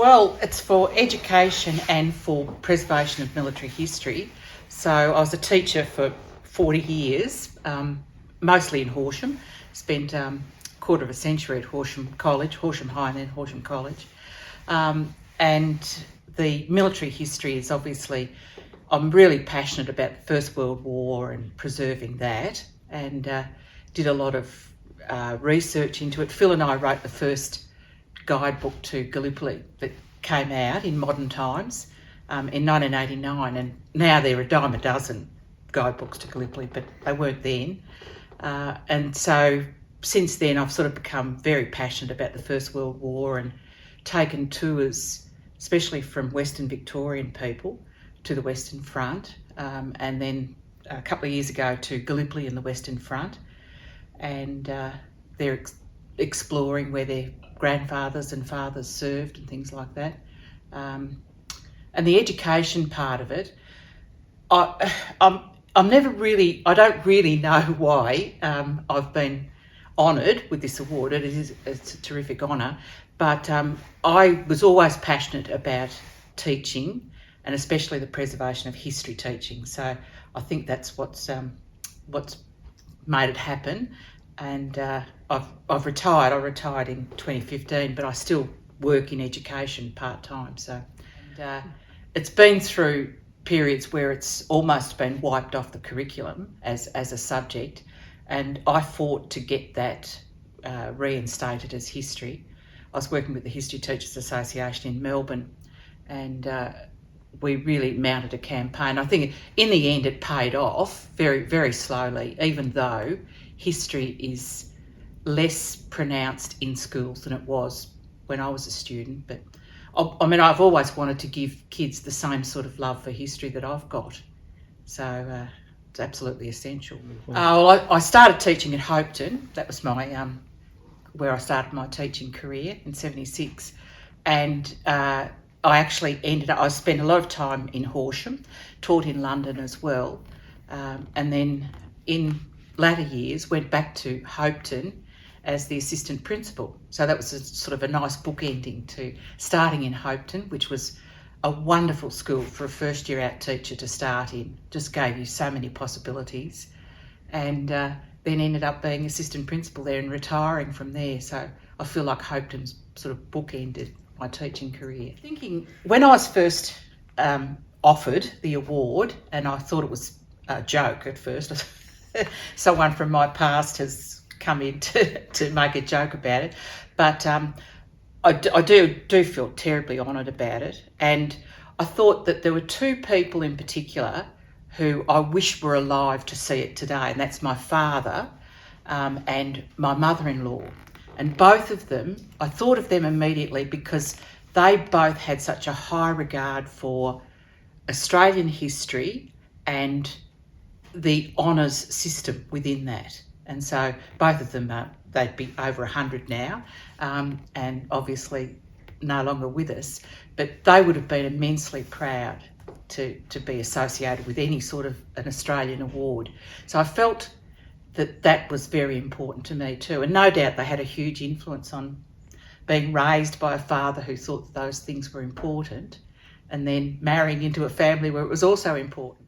Well, it's for education and for preservation of military history. So I was a teacher for 40 years, mostly in Horsham. Spent a quarter of a century at Horsham College, Horsham High and then Horsham College. And the military history is obviously, I'm really passionate about the First World War and preserving that, and did a lot of research into it. Phil and I wrote the first guidebook to Gallipoli that came out in modern times in 1989, and now there are a dime a dozen guidebooks to Gallipoli, but they weren't then. And so since then I've sort of become very passionate about the First World War and taken tours, especially from Western Victorian people, to the Western Front, and then a couple of years ago to Gallipoli and the Western Front, and they're exploring where their grandfathers and fathers served and things like that. And the education part of it, I don't really know why I've been honoured with this award. It's a terrific honour, but I was always passionate about teaching, and especially the preservation of history teaching. So I think that's what's made it happen. And I've retired. I retired in 2015, but I still work in education part-time. So it's been through periods where it's almost been wiped off the curriculum as a subject, and I fought to get that reinstated as history. I was working with the History Teachers Association in Melbourne, and we really mounted a campaign. I think in the end it paid off very, very slowly, even though history is less pronounced in schools than it was when I was a student. But I mean, I've always wanted to give kids the same sort of love for history that I've got. So it's absolutely essential. Well, I started teaching at Hopeton. That was my where I started my teaching career in 1976. And I spent a lot of time in Horsham, taught in London as well. And then in latter years went back to Hopeton as the assistant principal. So that was sort of a nice bookending to starting in Hopeton, which was a wonderful school for a first year out teacher to start in. Just gave you so many possibilities. And then ended up being assistant principal there and retiring from there. So I feel like Hopeton's sort of bookended my teaching career. Thinking, when I was first offered the award, and I thought it was a joke at first, someone from my past has come in to make a joke about it, but I do feel terribly honoured about it. And I thought that there were two people in particular who I wish were alive to see it today, and that's my father and my mother-in-law. And both of them, I thought of them immediately because they both had such a high regard for Australian history and the honours system within that. And so both of them, they'd be over 100 now, and obviously no longer with us, but they would have been immensely proud to be associated with any sort of an Australian award. So I felt that was very important to me too. And no doubt they had a huge influence on being raised by a father who thought those things were important, and then marrying into a family where it was also important.